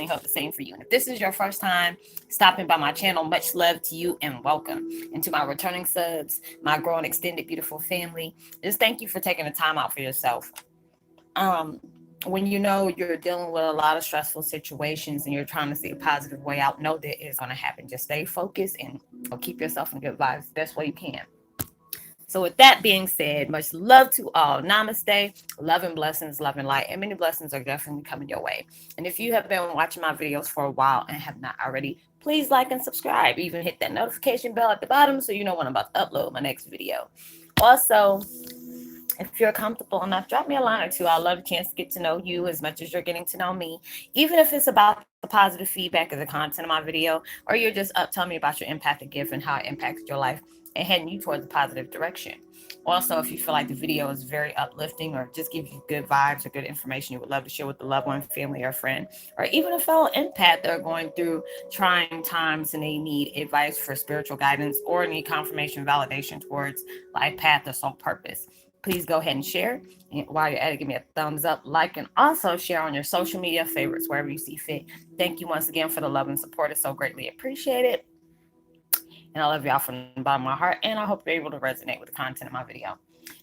hope the same for you. And if this is your first time stopping by my channel, much love to you and welcome. And to my returning subs, my growing extended beautiful family, just thank you for taking the time out for yourself. Um, when you know you're dealing with a lot of stressful situations and you're trying to see a positive way out, know that it's going to happen. Just stay focused and keep yourself in good vibes the best way you can. So, with that being said, much love to all. Namaste, love and blessings, love and light, and many blessings are definitely coming your way. And if you have been watching my videos for a while and have not already, please like and subscribe. Even hit that notification bell at the bottom so you know when I'm about to upload my next video. Also, if you're comfortable enough, drop me a line or two. I'd love a chance to get to know you as much as you're getting to know me, even if it's about the positive feedback of the content of my video, or you're just up telling me about your empathic gift and how it impacted your life and heading you towards a positive direction. Also, if you feel like the video is very uplifting or just gives you good vibes or good information you would love to share with a loved one, family, or friend, or even a fellow empath that are going through trying times and they need advice for spiritual guidance or need confirmation validation towards life path or soul purpose, please go ahead and share. And while you're at it, give me a thumbs up, like, and also share on your social media favorites wherever you see fit. Thank you once again for the love and support. It's so greatly appreciated. And I love y'all from the bottom of my heart. And I hope you're able to resonate with the content of my video.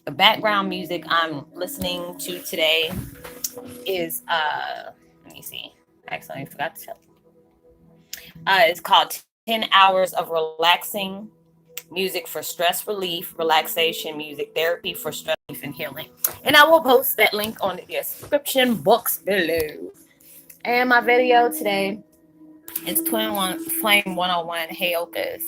The background music I'm listening to today is let me see. I accidentally forgot to tell. It's called 10 Hours of Relaxing Music for Stress Relief, Relaxation Music Therapy for Stress Relief and Healing. And I will post that link on the description box below. And my video today is Twin One Flame 101 Heyokas.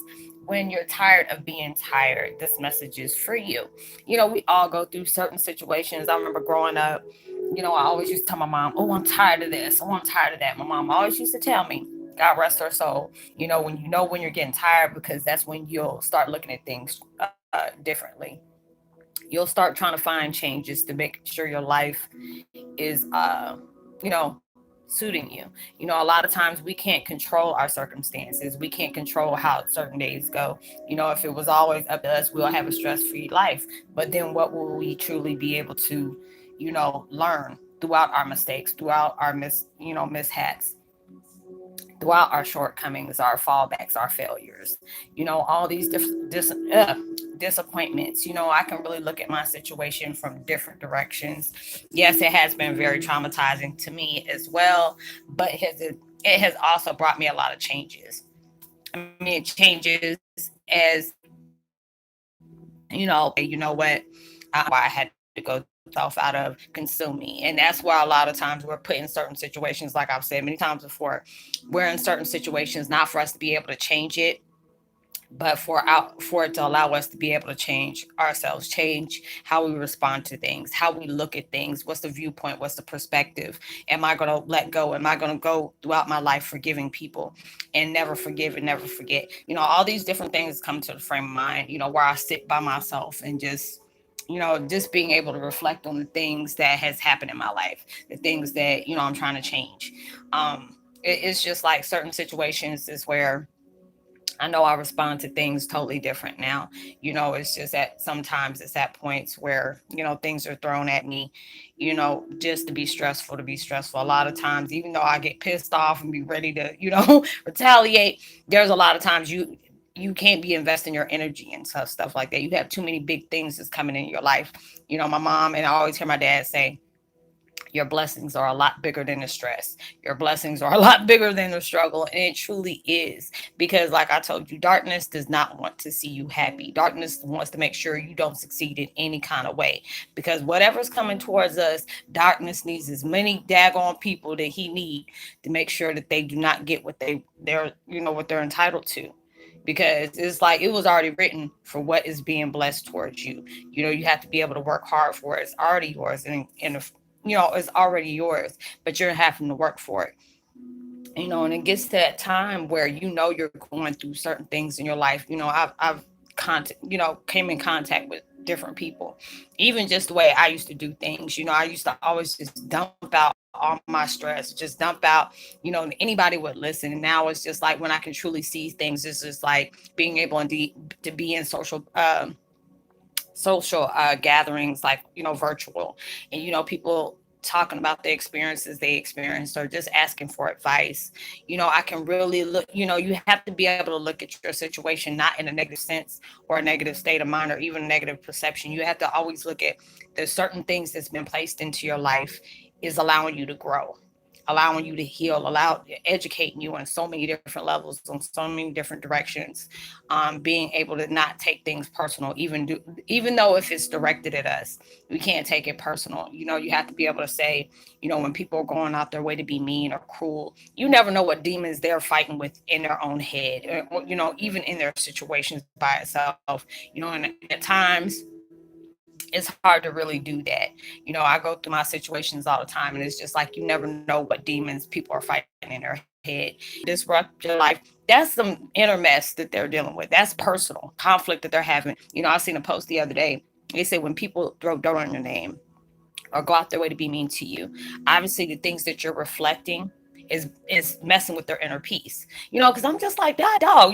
When you're tired of being tired, this message is for you. You know, we all go through certain situations. I remember growing up, you know, I always used to tell my mom, oh, I'm tired of this. Oh, I'm tired of that. My mom always used to tell me, God rest her soul, you know when you're getting tired, because that's when you'll start looking at things differently. You'll start trying to find changes to make sure your life is, suiting you. You know, a lot of times we can't control our circumstances. We can't control how certain days go. You know, if it was always up to us, we'll have a stress-free life. But then what will we truly be able to, learn throughout our mistakes, throughout our mishaps, throughout our shortcomings, our fallbacks, our failures, all these different disappointments. I can really look at my situation from different directions. Yes, it has been very traumatizing to me as well, but it has also brought me a lot of changes. I mean, changes as, what, why I had to go myself out of consume me. And that's why a lot of times we're put in certain situations, like I've said many times before, we're in certain situations not for us to be able to change it, but for it to allow us to be able to change ourselves, change how we respond to things, how we look at things, what's the viewpoint, what's the perspective. Am I going to let go? Am I going to go throughout my life forgiving people and never forgive and never forget? All these different things come to the frame of mind, where I sit by myself and just being able to reflect on the things that has happened in my life, the things that, I'm trying to change. It's just like certain situations is where I know I respond to things totally different now. It's just that sometimes it's at points where, things are thrown at me, just to be stressful. A lot of times, even though I get pissed off and be ready to, retaliate, there's a lot of times you can't be investing your energy and stuff like that. You have too many big things that's coming in your life. My mom, and I always hear my dad say, your blessings are a lot bigger than the stress. Your blessings are a lot bigger than the struggle. And it truly is. Because like I told you, darkness does not want to see you happy. Darkness wants to make sure you don't succeed in any kind of way. Because whatever's coming towards us, darkness needs as many daggone people that he need to make sure that they do not get what they're entitled to. Because it's like it was already written for what is being blessed towards you. You have to be able to work hard for it. It's already yours. And it's already yours, but you're having to work for it. And it gets to that time where you're going through certain things in your life. I've came in contact with different people, even just the way I used to do things. I used to always just dump out all my stress, just dump out, anybody would listen. And now it's just like when I can truly see things, it's just like being able to be in social gatherings, like virtual, and people talking about the experiences they experienced or just asking for advice, I can really look, you have to be able to look at your situation not in a negative sense or a negative state of mind or even a negative perception. You have to always look at the certain things that's been placed into your life is allowing you to grow, allowing you to heal, educating you on so many different levels, on so many different directions. Being able to not take things personal, even though if it's directed at us, we can't take it personal. You have to be able to say, when people are going out their way to be mean or cruel, you never know what demons they're fighting with in their own head, or, even in their situations by itself. And at times it's hard to really do that. I go through my situations all the time, and it's just like you never know what demons people are fighting in their head. Disrupt your life. That's some inner mess that they're dealing with. That's personal conflict that they're having. I seen a post the other day. They say when people throw dirt on your name or go out their way to be mean to you, obviously the things that you're reflecting is messing with their inner peace. Because I'm just like that dog.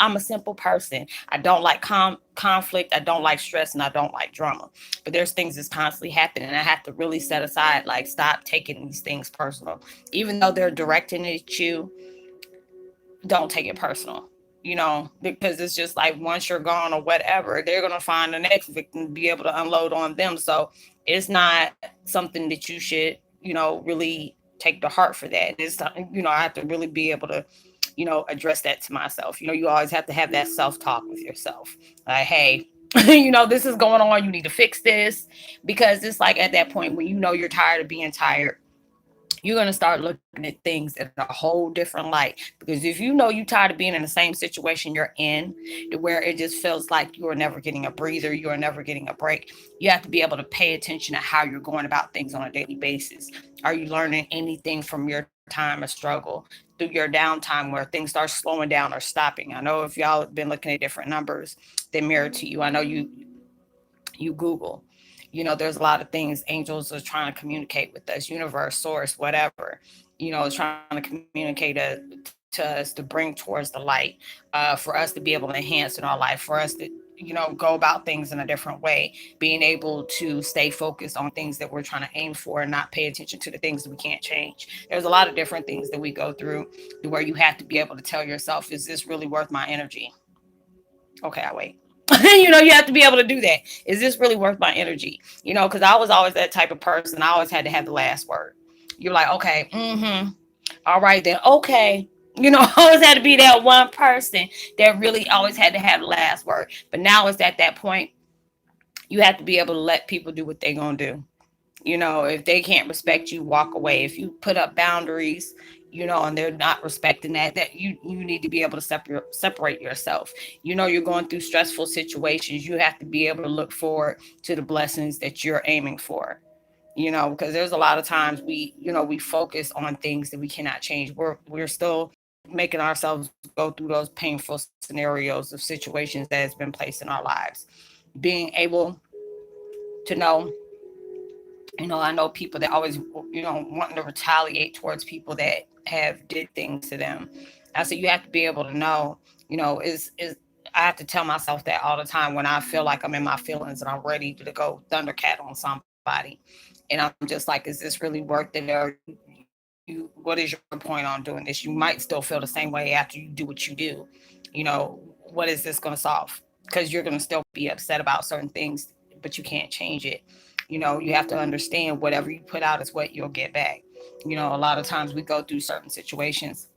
I'm a simple person. I don't like conflict. I don't like stress, and I don't like drama. But there's things that's constantly happening, and I have to really set aside, like, stop taking these things personal, even though they're directing it at you. Don't take it personal, because it's just like once you're gone or whatever, they're going to find the next victim to be able to unload on them. So it's not something that you should, really take to heart for that. It's, I have to really be able to, address that to myself. You always have to have that self talk with yourself. Like, hey, this is going on. You need to fix this, because it's like at that point when you're tired of being tired, you're going to start looking at things in a whole different light. Because if you're tired of being in the same situation you're in, to where it just feels like you're never getting a breather, you're never getting a break, you have to be able to pay attention to how you're going about things on a daily basis. Are you learning anything from your time of struggle through your downtime where things start slowing down or stopping? I know if y'all have been looking at different numbers that mirror to you, I know you Google. There's a lot of things angels are trying to communicate with us, universe, source, whatever, is trying to communicate to us to bring towards the light, for us to be able to enhance in our life, for us to, go about things in a different way, being able to stay focused on things that we're trying to aim for and not pay attention to the things that we can't change. There's a lot of different things that we go through where you have to be able to tell yourself, is this really worth my energy? Okay, I wait. You have to be able to do that. Is this really worth my energy? Because I was always that type of person. I always had to have the last word. You're like, okay, all right then, okay. I always had to be that one person that really always had to have the last word. But now it's at that point, you have to be able to let people do what they're going to do. If they can't respect you, walk away. If you put up boundaries, and they're not respecting that you need to be able to separate yourself. You're going through stressful situations. You have to be able to look forward to the blessings that you're aiming for. Because there's a lot of times we focus on things that we cannot change. We're still making ourselves go through those painful scenarios of situations that has been placed in our lives. Being able to know, I know people that always, wanting to retaliate towards people that have did things to them. I said you have to be able to know, is I have to tell myself that all the time when I feel like I'm in my feelings and I'm ready to go thundercat on somebody, and I'm just like, is this really worth it? Or what is your point on doing this? You might still feel the same way after you do what you do. What is this going to solve? Because you're going to still be upset about certain things, but you can't change it. You have to understand whatever you put out is what you'll get back. A lot of times we go through certain situations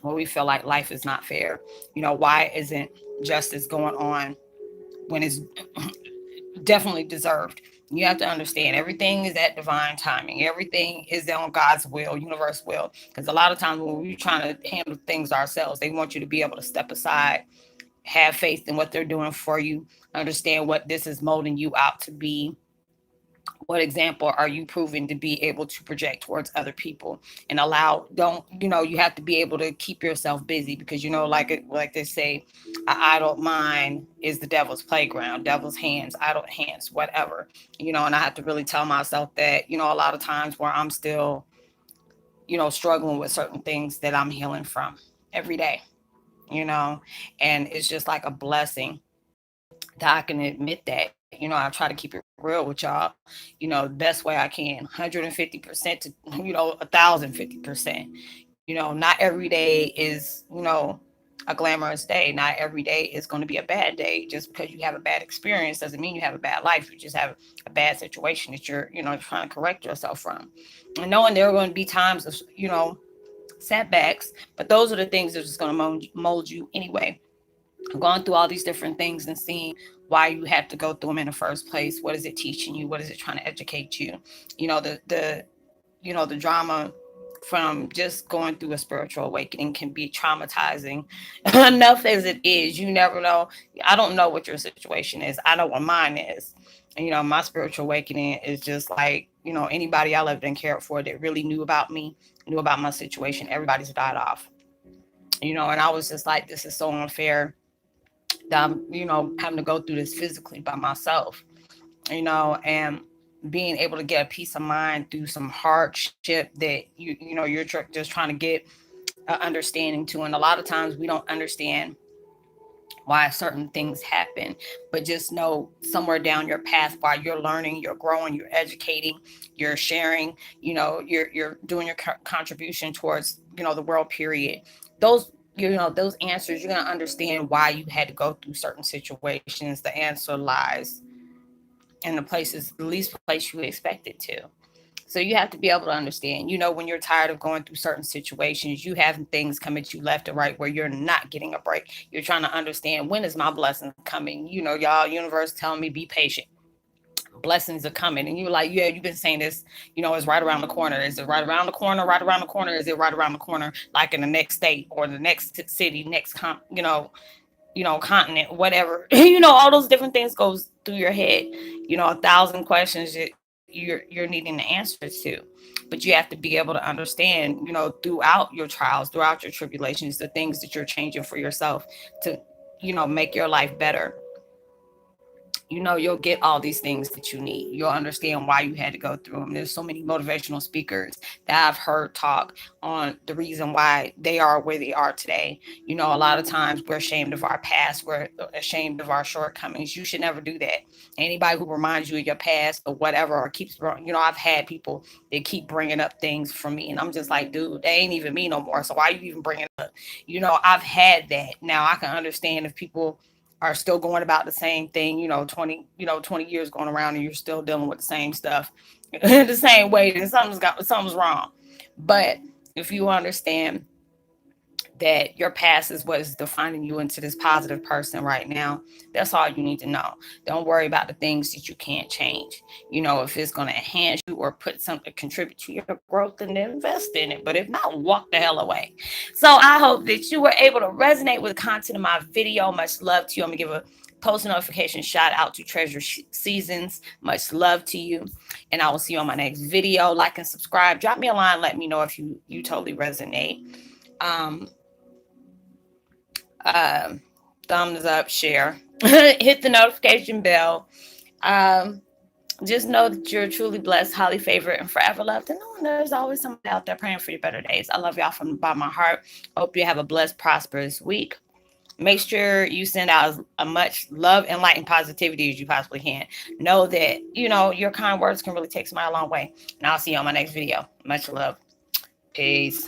where we feel like life is not fair. Why isn't justice going on when it's definitely deserved? You have to understand everything is at divine timing. Everything is on God's will, universe will. Because a lot of times when we're trying to handle things ourselves, they want you to be able to step aside, have faith in what they're doing for you, understand what this is molding you out to be. What example are you proving to be able to project towards other people? And don't, you have to be able to keep yourself busy, because like they say, an idle mind is the devil's playground, devil's hands, idle hands, whatever. And I have to really tell myself that, a lot of times where I'm still, struggling with certain things that I'm healing from every day, you know and it's just like a blessing that I can admit that. I try to keep it real with y'all, the best way I can, 150% to, 1,050%. Not every day is, a glamorous day. Not every day is going to be a bad day. Just because you have a bad experience doesn't mean you have a bad life. You just have a bad situation that you're, trying to correct yourself from. And knowing there are going to be times of, setbacks, but those are the things that are just going to mold you anyway. Going through all these different things and seeing why you have to go through them in the first place. What is it teaching you? What is it trying to educate you? The drama from just going through a spiritual awakening can be traumatizing enough as it is. You never know. I don't know what your situation is. I know what mine is. And, my spiritual awakening is just like, anybody I loved and cared for that really knew about me, knew about my situation. Everybody's died off, and I was just like, this is so unfair that I'm, having to go through this physically by myself, and being able to get a peace of mind through some hardship that you're just trying to get understanding to. And a lot of times we don't understand why certain things happen, but just know somewhere down your path while you're learning, you're growing, you're educating, you're sharing, you're doing your contribution towards, the world, period. Those answers, you're going to understand why you had to go through certain situations. The answer lies in the least place you would expect it to. So you have to be able to understand, when you're tired of going through certain situations, you have things come at you left and right where you're not getting a break. You're trying to understand, when is my blessing coming? Y'all, universe telling me be patient. Blessings are coming. And you're like, yeah, you've been saying this, it's right around the corner. Is it right around the corner, right around the corner? Is it right around the corner, like in the next state or the next city, next, continent, whatever, all those different things goes through your head, 1,000 questions that you're needing the answers to. But you have to be able to understand, throughout your trials, throughout your tribulations, the things that you're changing for yourself to, make your life better. You'll get all these things that you need. You'll understand why you had to go through them. There's so many motivational speakers that I've heard talk on the reason why they are where they are today. A lot of times we're ashamed of our past. We're ashamed of our shortcomings. You should never do that. Anybody who reminds you of your past or whatever, or keeps, I've had people that keep bringing up things from me, and I'm just like, dude, they ain't even me no more. So why are you even bringing it up? I've had that. Now I can understand if people are still going about the same thing, 20 years going around, and you're still dealing with the same stuff the same way, then something's wrong. But if you understand that your past is what is defining you into this positive person right now, that's all you need to know. Don't worry about the things that you can't change. If it's going to enhance you or put something, contribute to your growth, then invest in it. But if not, walk the hell away. So I hope that you were able to resonate with the content of my video. Much love to you. I'm going to give a post notification shout out to Treasure Seasons. Much love to you. And I will see you on my next video. Like and subscribe. Drop me a line. Let me know if you totally resonate. Thumbs up, share, hit the notification bell. Just know that you're truly blessed, highly favored, and forever loved. And knowing there's always somebody out there praying for your better days. I love y'all from the bottom of my heart. Hope you have a blessed, prosperous week. Make sure you send out as much love and light and positivity as you possibly can. Know that, your kind words can really take somebody a long way. And I'll see you on my next video. Much love. Peace.